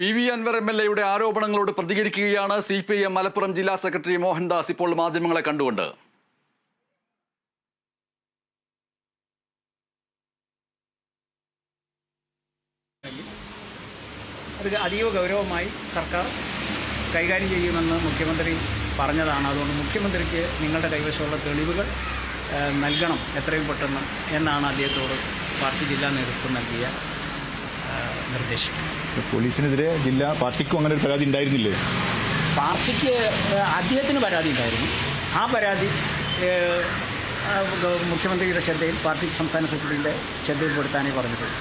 PV Anwar MLA ആരോപണങ്ങളോട് പ്രതികരിക്കുകയാണ് CPIM Malappuram ജില്ലാ secretary Mohandas ഇപ്പോൾ മാധ്യമങ്ങളെ കണ്ടുകൊണ്ട്. അത് അതീവ ഗൗരവമായി സർക്കാർ കൈകാര്യം ചെയ്യുമെന്ന് മുഖ്യമന്ത്രി പറഞ്ഞതാണ്. അതുകൊണ്ട് മുഖ്യമന്ത്രിക്ക് നിങ്ങളുടെ കൈവശമുള്ള തെളിവുകൾ നൽകണം എത്രയും പെട്ടെന്ന് എന്നാണ് അദ്ദേഹത്തോട് പാർട്ടി ജില്ലാ നേതൃത്വം നൽകിയ നിർദ്ദേശം. പോലീസിനെതിരെ ജില്ലാ പാർട്ടിക്കും അങ്ങനെ ഒരു പരാതി ഉണ്ടായിരുന്നില്ലേ? പാർട്ടിക്ക് അദ്ദേഹത്തിന് പരാതി ഉണ്ടായിരുന്നു. ആ പരാതി മുഖ്യമന്ത്രിയുടെ ശ്രദ്ധയിൽ പാർട്ടി സംസ്ഥാന സെക്രട്ടറിയുടെ ശ്രദ്ധയിൽപ്പെടുത്താനേ പറഞ്ഞിട്ടുള്ളൂ.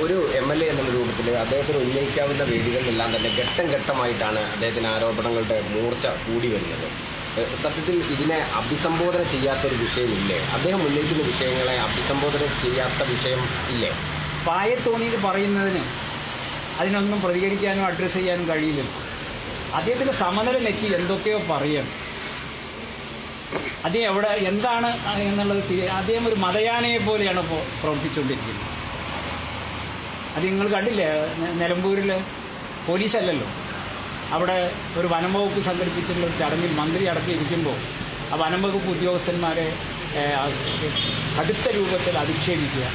ഒരു MLA എന്നുള്ള രൂപത്തിൽ അദ്ദേഹത്തിന് ഉന്നയിക്കാവുന്ന വേദികളിലെല്ലാം തന്നെ ഘട്ടം ഘട്ടമായിട്ടാണ് അദ്ദേഹത്തിന് ആരോപണങ്ങളുടെ മൂർച്ച കൂടി വരുന്നത്. സത്യത്തിൽ ഇതിനെ അഭിസംബോധന ചെയ്യാത്തൊരു വിഷയമില്ലേ? അദ്ദേഹം ഉന്നയിക്കുന്ന വിഷയങ്ങളെ അഭിസംബോധന ചെയ്യാത്ത വിഷയം ഇല്ലേ? പായത്തോണിയിൽ പറയുന്നതിന് അതിനൊന്നും പ്രതികരിക്കാനോ അഡ്രസ്സ് ചെയ്യാനും കഴിയില്ല. അദ്ദേഹത്തിൻ്റെ സമനില നെറ്റി എന്തൊക്കെയോ പറയാം. അദ്ദേഹം എവിടെ എന്താണ് എന്നുള്ളത് അദ്ദേഹം ഒരു മതയാനയെ പോലെയാണ് ഇപ്പോൾ പ്രവർത്തിച്ചുകൊണ്ടിരിക്കുന്നത്. അത് നിങ്ങൾ കണ്ടില്ലേ, നിലമ്പൂരിൽ പോലീസല്ലല്ലോ, അവിടെ ഒരു വനംവകുപ്പ് സംഘടിപ്പിച്ചിട്ടുള്ള ഒരു ചടങ്ങിൽ മന്ത്രി അടക്കിയിരിക്കുമ്പോൾ ആ വനംവകുപ്പ് ഉദ്യോഗസ്ഥന്മാരെ കടുത്ത രൂപത്തിൽ അധിക്ഷേപിക്കുക,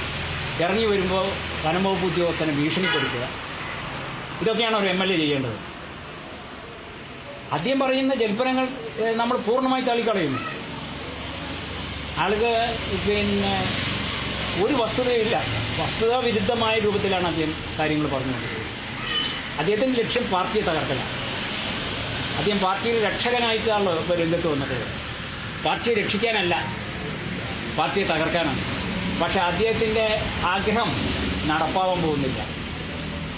ഇറങ്ങി വരുമ്പോൾ വനംവകുപ്പ് ഉദ്യോഗസ്ഥനെ ഭീഷണിപ്പെടുത്തുക, ഇതൊക്കെയാണ് ഒരു MLA ചെയ്യേണ്ടത്. അദ്ദേഹം പറയുന്ന ജൽപ്പനങ്ങൾ നമ്മൾ പൂർണ്ണമായി തള്ളിക്കളയുന്നു. ആളുകൾ ഒരു വസ്തുതയില്ല, വസ്തുതാ വിരുദ്ധമായ രൂപത്തിലാണ് അദ്ദേഹം കാര്യങ്ങൾ പറഞ്ഞുകൊണ്ടിരിക്കുന്നത്. അദ്ദേഹത്തിൻ്റെ ലക്ഷ്യം പാർട്ടിയെ തകർക്കലാണ്. അദ്ദേഹം പാർട്ടിയിൽ രക്ഷകനായിട്ടാണല്ലോ ഇപ്പോൾ രംഗത്ത് വന്നത്. പാർട്ടിയെ രക്ഷിക്കാനല്ല, പാർട്ടിയെ തകർക്കാനാണ്. പക്ഷേ അദ്ദേഹത്തിൻ്റെ ആഗ്രഹം നടപ്പാവാൻ പോകുന്നില്ല.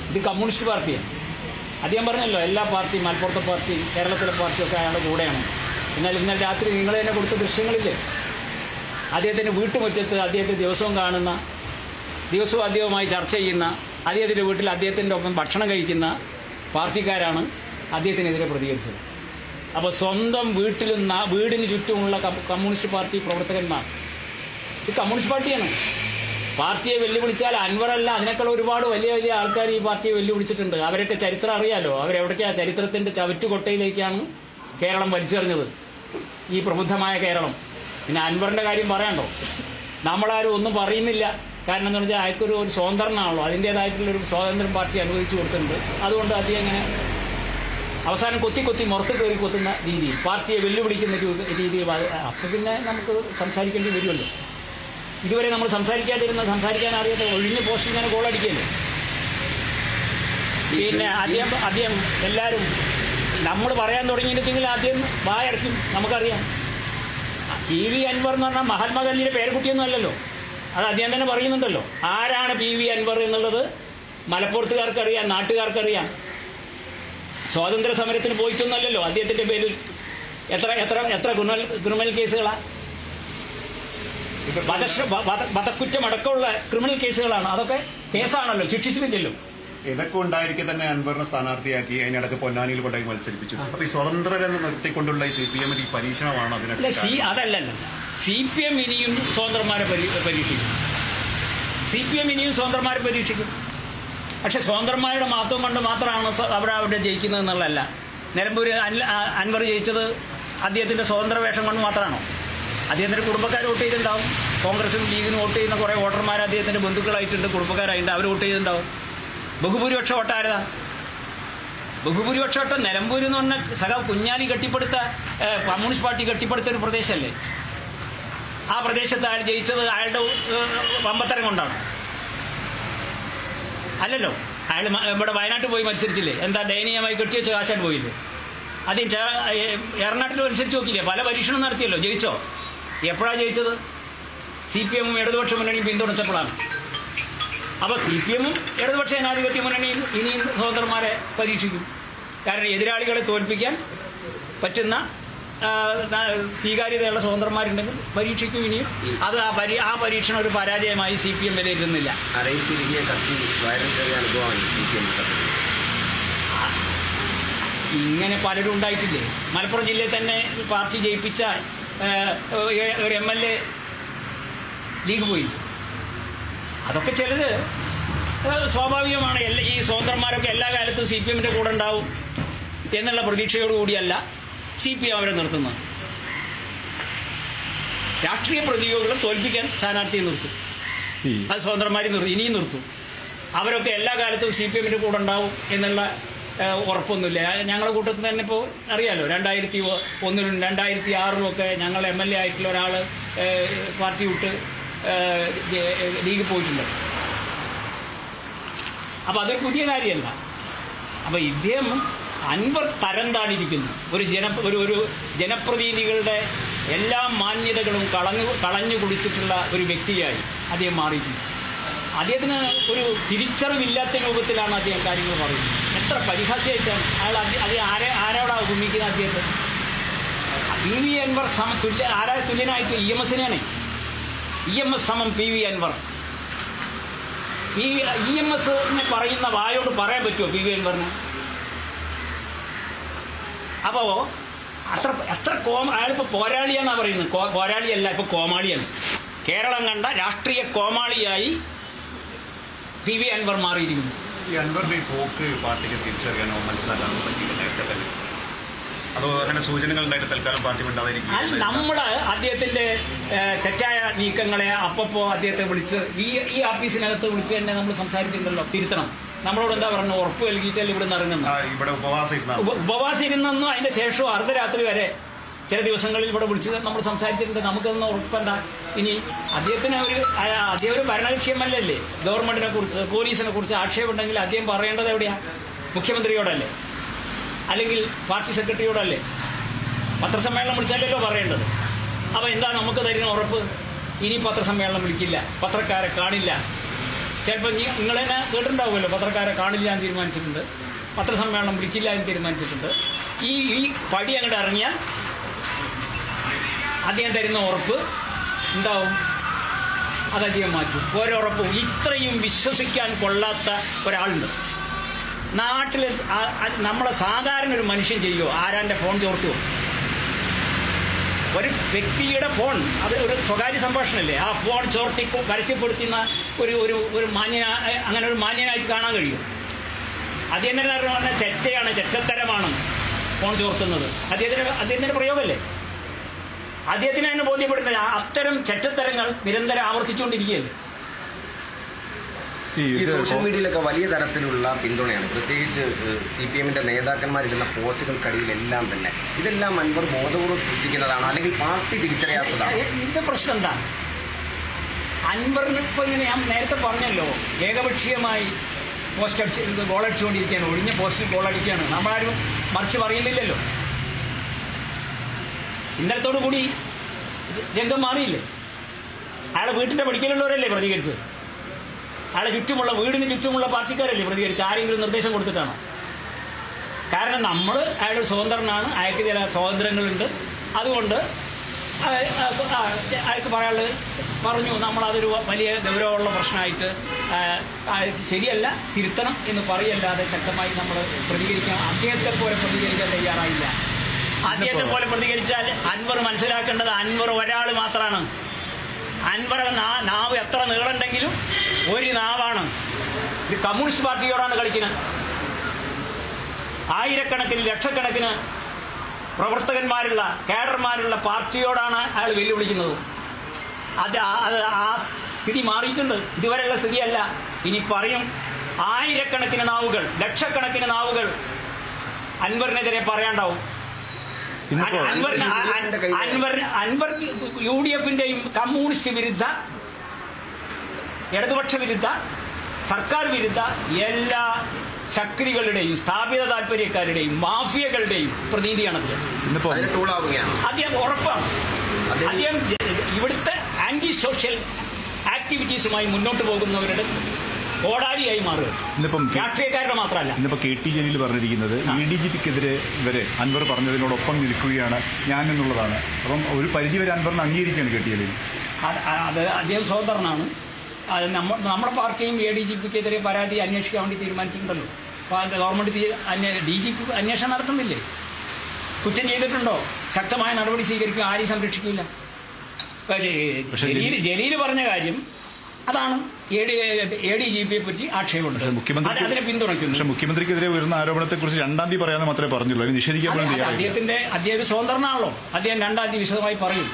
ഇത് കമ്മ്യൂണിസ്റ്റ് പാർട്ടിയാണ്. അദ്ദേഹം പറഞ്ഞല്ലോ, എല്ലാ പാർട്ടിയും, മലപ്പുറത്തെ പാർട്ടി, കേരളത്തിലെ പാർട്ടിയൊക്കെ അയാളുടെ കൂടെയാണ്. എന്നാൽ ഇന്നലെ രാത്രി നിങ്ങൾ തന്നെ കൊടുത്ത ദൃശ്യങ്ങളില്ലേ, അദ്ദേഹത്തിൻ്റെ വീട്ടുമുറ്റത്ത് അദ്ദേഹത്തെ ദിവസവും കാണുന്ന, ദിവസവും അദ്ദേഹവുമായി ചർച്ച ചെയ്യുന്ന, അദ്ദേഹത്തിൻ്റെ വീട്ടിൽ അദ്ദേഹത്തിൻ്റെ ഒപ്പം ഭക്ഷണം കഴിക്കുന്ന പാർട്ടിക്കാരാണ് അദ്ദേഹത്തിനെതിരെ പ്രതികരിച്ചത്. അപ്പോൾ സ്വന്തം വീട്ടിലും വീടിന് ചുറ്റുമുള്ള കമ്മ്യൂണിസ്റ്റ് പാർട്ടി പ്രവർത്തകന്മാർ, ഇത് കമ്മ്യൂണിസ്റ്റ് പാർട്ടിയാണ്. പാർട്ടിയെ വെല്ലുവിളിച്ചാൽ അൻവറല്ല, അതിനേക്കാൾ ഒരുപാട് വലിയ വലിയ ആൾക്കാർ ഈ പാർട്ടിയെ വെല്ലുവിളിച്ചിട്ടുണ്ട്. അവരൊക്കെ ചരിത്രം അറിയാലോ. അവരെവിടേക്കാണ് ചരിത്രത്തിൻ്റെ ചവറ്റുകൊട്ടയിലേക്കാണ് കേരളം വലിച്ചെറിഞ്ഞത്, ഈ പ്രബുദ്ധമായ കേരളം. പിന്നെ അൻവറിൻ്റെ കാര്യം പറയാണ്ടോ, നമ്മളാരും ഒന്നും പറയുന്നില്ല. കാരണം എന്താണെന്ന് വെച്ചാൽ അയാൾക്കൊരു സ്വതന്ത്രനാണല്ലോ, അതിൻ്റേതായിട്ടുള്ളൊരു സ്വാതന്ത്ര്യം പാർട്ടി അനുവദിച്ചു കൊടുത്തിട്ടുണ്ട്. അതുകൊണ്ട് അദ്ദേഹം ഇങ്ങനെ അവസാനം കൊത്തി കൊത്തി മുറത്ത് കയറി കൊത്തുന്ന രീതിയിൽ, പാർട്ടിയെ വെല്ലുവിളിക്കുന്ന രീതിയിൽ, അപ്പോൾ പിന്നെ നമുക്ക് സംസാരിക്കേണ്ടി വരുമല്ലോ. ഇതുവരെ നമ്മൾ സംസാരിക്കാൻ അറിയാത്ത ഒഴിഞ്ഞ പോസ്റ്റ് ഇങ്ങനെ ഗോളടിക്കല്ലേ. പിന്നെ അദ്ദേഹം എല്ലാവരും നമ്മൾ പറയാൻ തുടങ്ങിയിട്ടുണ്ടെങ്കിൽ ആദ്യം വായടക്കും. നമുക്കറിയാം, PV അൻവർ എന്ന് പറഞ്ഞാൽ മഹാത്മാഗാന്ധിയുടെ പേരക്കുട്ടിയൊന്നും അല്ലല്ലോ. അത് അദ്ദേഹം തന്നെ പറയുന്നുണ്ടല്ലോ. ആരാണ് PV അൻവർ എന്നുള്ളത് മലപ്പുറത്തുകാർക്കറിയാം, നാട്ടുകാർക്കറിയാം. സ്വാതന്ത്ര്യ സമരത്തിന് പോയിട്ടൊന്നുമല്ലല്ലോ. അദ്ദേഹത്തിൻ്റെ പേരിൽ എത്ര ക്രിമിനൽ കേസുകളാണ്, വധക്കുറ്റമടക്കമുള്ള ക്രിമിനൽ കേസുകളാണ്. അതൊക്കെ കേസാണല്ലോ, ശിക്ഷിച്ചിട്ടില്ലല്ലോ. ഇതൊക്കെ ഉണ്ടായിരിക്കെ തന്നെ അൻവറിനെ സ്ഥാനാർത്ഥിയാക്കി അതിനിടയ്ക്ക് പൊന്നാനിയിൽ കൊണ്ടായി മത്സരിപ്പിച്ചു. അപ്പൊ ഈ സ്വതന്ത്രരെന്ന് നിർത്തിക്കൊണ്ടുള്ള ഈ CPM ഈ പരീക്ഷണമാണ്. അതല്ലല്ലോ, CPM ഇനിയും സ്വതന്ത്രന്മാരെ പരീക്ഷിക്കും. പക്ഷെ സ്വതന്ത്രന്മാരുടെ മഹത്വം കൊണ്ട് മാത്രമാണ് അവിടെ ജയിക്കുന്നത് എന്നുള്ളതല്ല. നിലമ്പൂർ അൻവർ ജയിച്ചത് അദ്ദേഹത്തിൻ്റെ സ്വതന്ത്ര വേഷം കൊണ്ട് മാത്രമാണോ? അദ്ദേഹത്തിൻ്റെ കുടുംബക്കാർ വോട്ട് ചെയ്തിട്ടുണ്ടാവും. കോൺഗ്രസും ലീഗിനും വോട്ട് ചെയ്യുന്ന കുറേ വോട്ടർമാർ അദ്ദേഹത്തിൻ്റെ ബന്ധുക്കളായിട്ടുണ്ട്, കുടുംബക്കാരായിട്ടുണ്ട്. അവർ വോട്ട് ചെയ്തിട്ടുണ്ടാവും. ബഹുഭൂരിപക്ഷം വോട്ടാരതാ? ബഹുഭൂരിപക്ഷം വോട്ട് നിലമ്പൂർ എന്ന് പറഞ്ഞാൽ സഖാവ് കുഞ്ഞാലി കെട്ടിപ്പടുത്ത, കമ്മ്യൂണിസ്റ്റ് പാർട്ടി കെട്ടിപ്പടുത്ത ഒരു പ്രദേശമല്ലേ. ആ പ്രദേശത്ത് അയാൾ ജയിച്ചത് അയാളുടെ വമ്പത്തരം കൊണ്ടാണ്? അല്ലല്ലോ. അയാൾ ഇവിടെ വയനാട്ടിൽ പോയി മത്സരിച്ചില്ലേ? എന്താ ദയനീയമായി കെട്ടിവെച്ച കാശാൻ പോയില്ലേ? അദ്ദേഹം എറണാട്ടിൽ മത്സരിച്ച് നോക്കിയില്ലേ? പല പരീക്ഷണം നടത്തിയല്ലോ, ജയിച്ചോ? എപ്പോഴാണ് ജയിച്ചത്? CPM ഇടതുപക്ഷ മുന്നണിയും പിന്തുണച്ചപ്പോഴാണ്. അപ്പോൾ CPM ഇടതുപക്ഷ ജനാധിപത്യ മുന്നണിയിൽ ഇനിയും സ്വതന്ത്രന്മാരെ പരീക്ഷിക്കും. കാരണം എതിരാളികളെ തോൽപ്പിക്കാൻ പറ്റുന്ന സ്വീകാര്യതയുള്ള സ്വതന്ത്രന്മാരുണ്ടെങ്കിൽ പരീക്ഷിക്കും ഇനിയും. അത് ആ പരീക്ഷണം ഒരു പരാജയമായി CPM വിലയിരുത്തുന്നില്ല. ഇങ്ങനെ പലരും ഉണ്ടായിട്ടില്ലേ? മലപ്പുറം ജില്ലയിൽ തന്നെ പാർട്ടി ജയിപ്പിച്ച ഒരു MLA ലീഗ് പോയി. അതൊക്കെ ചിലത് സ്വാഭാവികമാണ്. ഈ സ്വതന്ത്രന്മാരൊക്കെ എല്ലാ കാലത്തും CPM-ന്റെ കൂടെ ഉണ്ടാവും എന്നുള്ള പ്രതീക്ഷയോടുകൂടിയല്ല CPM അവരെ നിർത്തുന്നത്. രാഷ്ട്രീയ പ്രതിയോഗികളെ തോൽപ്പിക്കാൻ സ്ഥാനാർത്ഥിയെ നിർത്തും, അത് സ്വതന്ത്രന്മാരെ ഇനിയും നിർത്തും. അവരൊക്കെ എല്ലാ കാലത്തും CPM-ന്റെ കൂടെ ഉണ്ടാവും എന്നുള്ള ഉറപ്പൊന്നുമില്ല. ഞങ്ങളുടെ കൂട്ടത്തിൽ തന്നെ ഇപ്പോൾ അറിയാലോ, 2001-ലും 2006-ലും ഒക്കെ ഞങ്ങൾ MLA ആയിട്ടുള്ള ഒരാൾ പാർട്ടി വിട്ട് ലീഗ് പോയിട്ടുണ്ട്. അപ്പോൾ അതൊരു പുതിയ കാര്യമല്ല. അപ്പോൾ ഇദ്ദേഹം അൻവർ തരം താണിരിക്കുന്നു. ഒരു ജനപ്രതിനിധികളുടെ എല്ലാ മാന്യതകളും കളഞ്ഞു കുടിച്ചിട്ടുള്ള ഒരു വ്യക്തിയായി അദ്ദേഹം മാറിയിട്ടുണ്ട്. അദ്ദേഹത്തിന് ഒരു തിരിച്ചറിവില്ലാത്ത രൂപത്തിലാണ് അദ്ദേഹം കാര്യങ്ങൾ പറയുന്നത്. എത്ര പരിഹാസ്യമായിട്ടാണ് അയാൾ ആരോടാണ് ഉപമിക്കുന്നത് അദ്ദേഹത്തെ. PV അൻവർ തുല്യനായിട്ട് EMS-നെയാണ്. EMS സമം PV അൻവർ. EMS-നെ പറയുന്ന വായോട് പറയാൻ പറ്റുമോ PV അൻവറിന്? അപ്പോൾ എത്ര അയാളിപ്പോൾ പോരാളിയാണെന്നാണ് പറയുന്നത്. പോരാളിയല്ല, ഇപ്പോൾ കോമാളിയാണ്. കേരളം കണ്ട രാഷ്ട്രീയ കോമാളിയായി PV അൻവർ മാറിയിരിക്കുന്നു. ഈ അൻവറിന്റെ ഈ പോക്ക് പാർട്ടിക്ക് തിരിച്ചറിയാനോ മനസ്സിലാക്കാനോ പറ്റില്ല നേരത്തെ തന്നെ? അതോ അങ്ങനെ സൂചനകൾ ഉണ്ടായിട്ട് തൽക്കാലം പാർട്ടി ഉണ്ടായിരിക്കും? നമ്മുടെ അദ്ദേഹത്തിന്റെ തെറ്റായ നീക്കങ്ങളെ അപ്പോൾ അദ്ദേഹത്തെ വിളിച്ച് ഈ ഓഫീസിനകത്ത് വിളിച്ച് തന്നെ നമ്മൾ സംസാരിച്ചിട്ടുണ്ടല്ലോ, തിരുത്തണം. നമ്മളോട് എന്താ പറഞ്ഞു, ഉറപ്പ് നൽകിയിട്ടല്ലേ ഇവിടെ നിന്ന് ഇറങ്ങുന്നത്. ഉപവാസം ഇരുന്നെന്നും അതിന്റെ ശേഷവും അർദ്ധരാത്രി വരെ ചില ദിവസങ്ങളിൽ ഇവിടെ വിളിച്ച് നമ്മൾ സംസാരിച്ചിട്ടുണ്ട്. നമുക്കൊന്നും ഉറപ്പണ്ട. ഇനി അദ്ദേഹത്തിന് അദ്ദേഹം ഒരു ഭരണകക്ഷിയല്ലേ, ഗവൺമെന്റിനെ കുറിച്ച് പോലീസിനെ കുറിച്ച് ആക്ഷേപമുണ്ടെങ്കിൽ അദ്ദേഹം പറയേണ്ടത് എവിടെയാ? മുഖ്യമന്ത്രിയോടല്ലേ, അല്ലെങ്കിൽ പാർട്ടി സെക്രട്ടറിയോടല്ലേ? പത്രസമ്മേളനം വിളിച്ചാലല്ലോ പറയേണ്ടത്. അപ്പോൾ എന്താ നമുക്ക് തരുന്ന ഉറപ്പ്? ഇനി പത്രസമ്മേളനം വിളിക്കില്ല, പത്രക്കാരെ കാണില്ല. ചിലപ്പോൾ നിങ്ങൾ തന്നെ കേട്ടിട്ടുണ്ടാവുമല്ലോ, പത്രക്കാരെ കാണില്ല എന്ന് തീരുമാനിച്ചിട്ടുണ്ട്, പത്രസമ്മേളനം വിളിക്കില്ല എന്ന് തീരുമാനിച്ചിട്ടുണ്ട്. ഈ പടി അങ്ങോട്ട് ഇറങ്ങിയാൽ അദ്ദേഹം തരുന്ന ഉറപ്പ് എന്താവും? അത് അദ്ദേഹം മാറ്റും. ഓരോറപ്പും ഇത്രയും വിശ്വസിക്കാൻ കൊള്ളാത്ത ഒരാളുണ്ട് നാട്ടിൽ. നമ്മളെ സാധാരണ ഒരു മനുഷ്യൻ ചെയ്യുമോ? ആരാൻ്റെ ഫോൺ ചോർത്തുമോ? ഒരു വ്യക്തിയുടെ ഫോൺ, അത് ഒരു സ്വകാര്യ സംഭാഷണമല്ലേ, ആ ഫോൺ ചോർത്തി പരസ്യപ്പെടുത്തുന്ന ഒരു മാന്യനായ, അങ്ങനെ ഒരു മാന്യനായിട്ട് കാണാൻ കഴിയും? അദ്ദേഹം പറഞ്ഞാൽ ചെറ്റയാണ്, ചെറ്റത്തരമാണ് ഫോൺ ചോർത്തുന്നത്. അദ്ദേഹത്തിൻ്റെ പ്രയോഗമല്ലേ? അദ്ദേഹത്തിന് തന്നെ ബോധ്യപ്പെടുന്നില്ല. അത്തരം ചെറ്റത്തരങ്ങൾ നിരന്തരം ആവർത്തിച്ചുകൊണ്ടിരിക്കുകയല്ലേ. ഈ സോഷ്യൽ മീഡിയയിലൊക്കെ വലിയ തരത്തിലുള്ള പിന്തുണയാണ്, പ്രത്യേകിച്ച് CPM-ന്റെ നേതാക്കന്മാരിടുന്ന പോസ്റ്റുകൾക്കടിയിലെല്ലാം തന്നെ. ഇതെല്ലാം അൻവർ ബോധപൂർവ്വം സൃഷ്ടിക്കുന്നതാണ്, അല്ലെങ്കിൽ പാർട്ടി തിരിച്ചറിയാത്തതാണ്. ഇതിന്റെ പ്രശ്നം എന്താ? അൻവറിന് ഇപ്പോൾ ഇങ്ങനെ ഞാൻ നേരത്തെ പറഞ്ഞല്ലോ, ഏകപക്ഷീയമായി പോസ്റ്റ് അടിച്ച് ഗോളടിച്ചുകൊണ്ടിരിക്കുകയാണ്, ഒഴിഞ്ഞ പോസ്റ്റിൽ ഗോളടിക്കുകയാണ്. നമ്മളാരും മറിച്ച് പറയുന്നില്ലല്ലോ. ഇന്നലത്തോടു കൂടി രംഗം മാറിയില്ലേ? അയാളെ വീട്ടിൻ്റെ പഠിക്കലുള്ളവരല്ലേ പ്രതികരിച്ചത്? അയാളെ ചുറ്റുമുള്ള വീടിന് ചുറ്റുമുള്ള പാർട്ടിക്കാരല്ലേ പ്രതികരിച്ച്? ആരെങ്കിലും നിർദ്ദേശം കൊടുത്തിട്ടാണോ? കാരണം അയാൾ സ്വതന്ത്രനാണ്, അയാൾക്ക് ചില സ്വാതന്ത്ര്യങ്ങളുണ്ട്. അതുകൊണ്ട് അയാൾക്ക് പറഞ്ഞു, നമ്മളതൊരു വലിയ ഗൗരവമുള്ള പ്രശ്നമായിട്ട് ശരിയല്ല, തിരുത്തണം എന്ന് പറയല്ലാതെ ശക്തമായി നമ്മൾ പ്രതികരിക്കണം. അദ്ദേഹത്തെ പോലെ പ്രതികരിക്കാൻ തയ്യാറായില്ല. അദ്ദേഹത്തെ പോലെ പ്രതികരിച്ചാൽ അൻവർ മനസ്സിലാക്കേണ്ടത് അൻവർ ഒരാൾ മാത്രമാണ്. അൻവർ നാവ് എത്ര നീളുണ്ടെങ്കിലും ഒരു നാവാണ്. ഇത് കമ്മ്യൂണിസ്റ്റ് പാർട്ടിയോടാണ് കളിക്കുന്നത്. ആയിരക്കണക്കിന് ലക്ഷക്കണക്കിന് പ്രവർത്തകന്മാരുള്ള കേഡർമാരുള്ള പാർട്ടിയോടാണ് അയാൾ വെല്ലുവിളിക്കുന്നത്. ആ സ്ഥിതി മാറിയിട്ടുണ്ട്. ഇതുവരെയുള്ള സ്ഥിതിയല്ല. ഇനി പറയും, ആയിരക്കണക്കിന് നാവുകൾ, ലക്ഷക്കണക്കിന് നാവുകൾ അൻവറിനെതിരെ പറയാണ്ടാവും. അൻവർ UDF-ന്റെയും കമ്മ്യൂണിസ്റ്റ് വിരുദ്ധ, ഇടതുപക്ഷ വിരുദ്ധ, സർക്കാർ വിരുദ്ധ എല്ലാ ശക്തികളുടെയും സ്ഥാപിത താല്പര്യക്കാരുടെയും മാഫിയകളുടെയും പ്രതിനിധിയാണത്. അദ്ദേഹം ഉറപ്പാണ്. അദ്ദേഹം ഇവിടുത്തെ ആന്റി സോഷ്യൽ ആക്ടിവിറ്റീസുമായി മുന്നോട്ട് പോകുന്നവരുടെ കോടാലിയായി മാറുക. രാഷ്ട്രീയക്കാരുടെ മാത്രമല്ല. ഇന്നിപ്പോൾ KT ജലീൽ പറഞ്ഞിരിക്കുന്നത് ADGP-ക്കെതിരെ വരെ അൻവർ പറഞ്ഞതിനോടൊപ്പം നിൽക്കുകയാണ് ഞാൻ എന്നുള്ളതാണ്. അപ്പം ഒരു പരിധിവരെ അൻവറിനെ അംഗീകരിക്കുകയാണ് KT ജലീൽ. അത് അദ്ദേഹം സ്വതന്ത്രനാണ്. അത് നമ്മുടെ പാർട്ടിയും ADGP-ക്കെതിരെ പരാതി അന്വേഷിക്കാൻ വേണ്ടി തീരുമാനിച്ചിട്ടുണ്ടല്ലോ. അപ്പോൾ ഗവൺമെൻറ് DGP അന്വേഷണം നടത്തുന്നില്ലേ? കുറ്റം ചെയ്തിട്ടുണ്ടോ? ശക്തമായ നടപടി സ്വീകരിക്കും. ആരെയും സംരക്ഷിക്കില്ല. ജലീൽ പറഞ്ഞ കാര്യം അതാണ് ADGP പറ്റി ആക്ഷേപമുണ്ട്. അതിനെ പിന്തുണയ്ക്കുന്നു. പക്ഷേ മുഖ്യമന്ത്രിക്കെതിരെ ഉയർന്ന ആരോപണത്തെക്കുറിച്ച് 2-ാം തീയതി പറയാമെന്ന് മാത്രമേ പറഞ്ഞുള്ളൂ. അതിന് നിഷേധിക്കാൻ അദ്ദേഹം ഒരു സ്വതന്ത്രനാണല്ലോ. അദ്ദേഹം 2-ാം തീയതി വിശദമായി പറയും.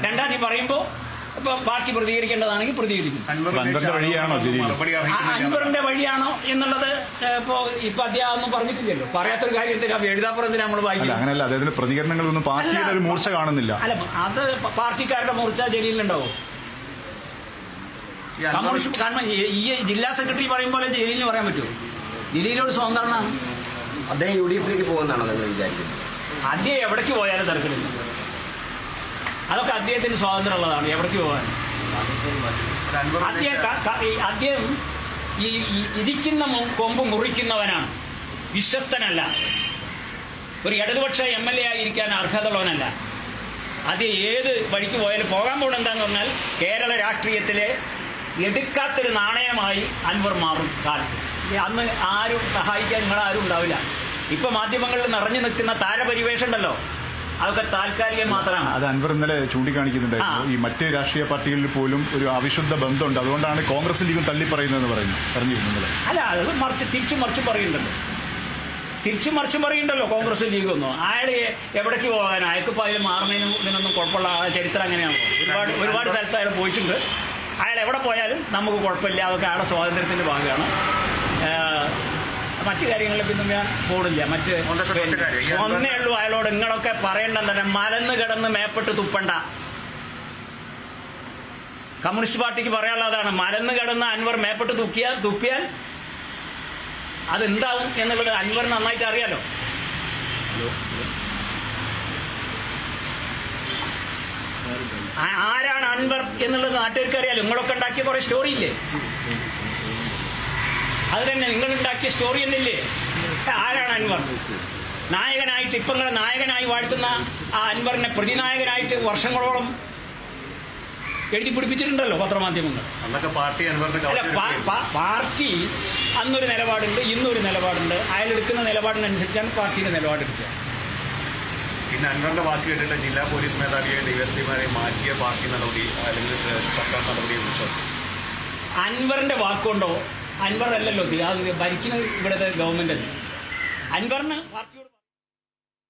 2-ാം തീയതി പറയുമ്പോൾ ഇപ്പൊ പാർട്ടി പ്രതികരിക്കേണ്ടതാണെങ്കിൽ പ്രതികരിക്കും. അൻവറിന്റെ വഴിയാണോ എന്നുള്ളത് ഇപ്പൊ അദ്ദേഹം ഒന്നും പറഞ്ഞിട്ടില്ലല്ലോ. പറയാത്തൊരു കാര്യത്തിൽ എഴുതാപ്പുറത്തിന് നമ്മൾ വായിക്കും. അങ്ങനെയല്ല, അദ്ദേഹത്തിന്റെ പ്രതികരണങ്ങളൊന്നും പാർട്ടിയുടെ ഒരു മൂർച്ച കാണുന്നില്ല. അല്ല, അത് പാർട്ടിക്കാരുടെ മൂർച്ച ജലീലിനുണ്ടാവും. കമ്മ്യൂണിസ്റ്റ് കാരണം ഈ ജില്ലാ സെക്രട്ടറി പറയും പോലെ ജലീലിന് പറയാൻ പറ്റുമോ? ജലീലോട് സ്വതന്ത്രനാണ്. അദ്ദേഹം UDF-ലേക്ക് പോകുന്നതാണോ നിങ്ങൾ വിചാരിക്കുന്നത്? അദ്ദേഹം എവിടേക്ക് പോയാലും തരത്തിലില്ല. അതൊക്കെ അദ്ദേഹത്തിന് സ്വാതന്ത്ര്യമുള്ളതാണ് എവിടേക്ക് പോകാൻ. അദ്ദേഹം ഈ ഇരിക്കുന്ന കൊമ്പ് മുറിക്കുന്നവനാണ്, വിശ്വസ്തനല്ല. ഒരു ഇടതുപക്ഷ MLA ആയിരിക്കാൻ അർഹതയുള്ളവനല്ല. അത് ഏത് വഴിക്ക് പോയാലും പോകാൻ പോകുന്നത് എന്താന്ന് പറഞ്ഞാൽ കേരള രാഷ്ട്രീയത്തിലെ എടുക്കാത്തൊരു നാണയമായി അൻവർ മാറും കാലത്ത്. അന്ന് ആരും സഹായിക്കാൻ നിങ്ങളാരും ഉണ്ടാവില്ല. ഇപ്പൊ മാധ്യമങ്ങളിൽ നിറഞ്ഞു നിൽക്കുന്ന താരപരിവേഷം ഉണ്ടല്ലോ, അതൊക്കെ താൽക്കാലികം മാത്രമാണ്. അത് അൻവർ ഇന്നലെ ചൂണ്ടിക്കാണിക്കുന്നുണ്ടായിരുന്നു. ഈ മറ്റ് രാഷ്ട്രീയ പാർട്ടികളിൽ പോലും ഒരു അവിശുദ്ധ ബന്ധമുണ്ട്, അതുകൊണ്ടാണ് കോൺഗ്രസ് ലീഗും തള്ളി പറയുന്നതെന്ന് പറഞ്ഞിരുന്നു. അല്ല, അത് തിരിച്ചും മറിച്ചും പറയുന്നുണ്ടല്ലോ കോൺഗ്രസ് ലീഗൊന്നും. അയാൾ എവിടേക്ക് പോകാൻ, അയാൾക്കിപ്പോൾ അതിൽ മാറുന്നതിനും ഇതിനൊന്നും കുഴപ്പമുള്ള ചരിത്രം അങ്ങനെയാണോ? ഒരുപാട് സ്ഥലത്ത് അയാൾ പോയിട്ടുണ്ട്. അയാൾ എവിടെ പോയാലും നമുക്ക് കുഴപ്പമില്ല. അതൊക്കെ അയാളുടെ സ്വാതന്ത്ര്യത്തിൻ്റെ ഭാഗമാണ്. മറ്റു കാര്യങ്ങളിൽ പിന്നെ ഞാൻ പോണില്ല. ഒന്നേ ഉള്ളൂ അയാളോട് നിങ്ങളൊക്കെ പറയേണ്ടത് തന്നെ, മലന്ന് കിടന്ന് മേപ്പെട്ട് തുപ്പണ്ട. കമ്മ്യൂണിസ്റ്റ് പാർട്ടിക്ക് പറയാനുള്ളതാണ്. മലന്ന് കിടന്ന് അൻവർ മേപ്പെട്ട് തുപ്പിയാൽ അതെന്താവും എന്നുള്ളത് അൻവർ നന്നായിട്ട് അറിയാലോ. ആരാണ് അൻവർ എന്നുള്ളത് നാട്ടുകാർക്ക് അറിയാലോ. നിങ്ങളൊക്കെ ഉണ്ടാക്കിയ കുറെ സ്റ്റോറി ഇല്ലേ? അത് തന്നെ നിങ്ങൾ ഉണ്ടാക്കിയ സ്റ്റോറി തന്നെയില്ലേ? ആരാണ് അൻവർ? നായകനായിട്ട് ഇപ്പം നിങ്ങളെ നായകനായി വാഴ്ത്തുന്ന ആ അൻവറിനെ പ്രതിനായകനായിട്ട് വർഷങ്ങളോളം എഴുതി പിടിപ്പിച്ചിട്ടുണ്ടല്ലോ പത്രമാധ്യമങ്ങൾ. പാർട്ടി അന്നൊരു നിലപാടുണ്ട്, ഇന്നൊരു നിലപാടുണ്ട്. അയാളെടുക്കുന്ന നിലപാടിനനുസരിച്ചാണ് പാർട്ടിയുടെ നിലപാടെടുക്കുക. പിന്നെ അൻവറിന്റെ വാക്ക് കേട്ടിട്ട് ജില്ലാ പോലീസ് മേധാവിയെ DSPമാരെ മാറ്റിയ പാർട്ടി നടപടി അല്ലെങ്കിൽ സർക്കാർ നടപടിയെ കുറിച്ചോ? അൻവറിന്റെ വാക്കുകൊണ്ടോ? അൻവർ അല്ലല്ലോ ഭരിക്കുന്നത്, ഇവിടുത്തെ ഗവൺമെന്റ് അല്ല. അൻവറിന് പാർട്ടിയോട്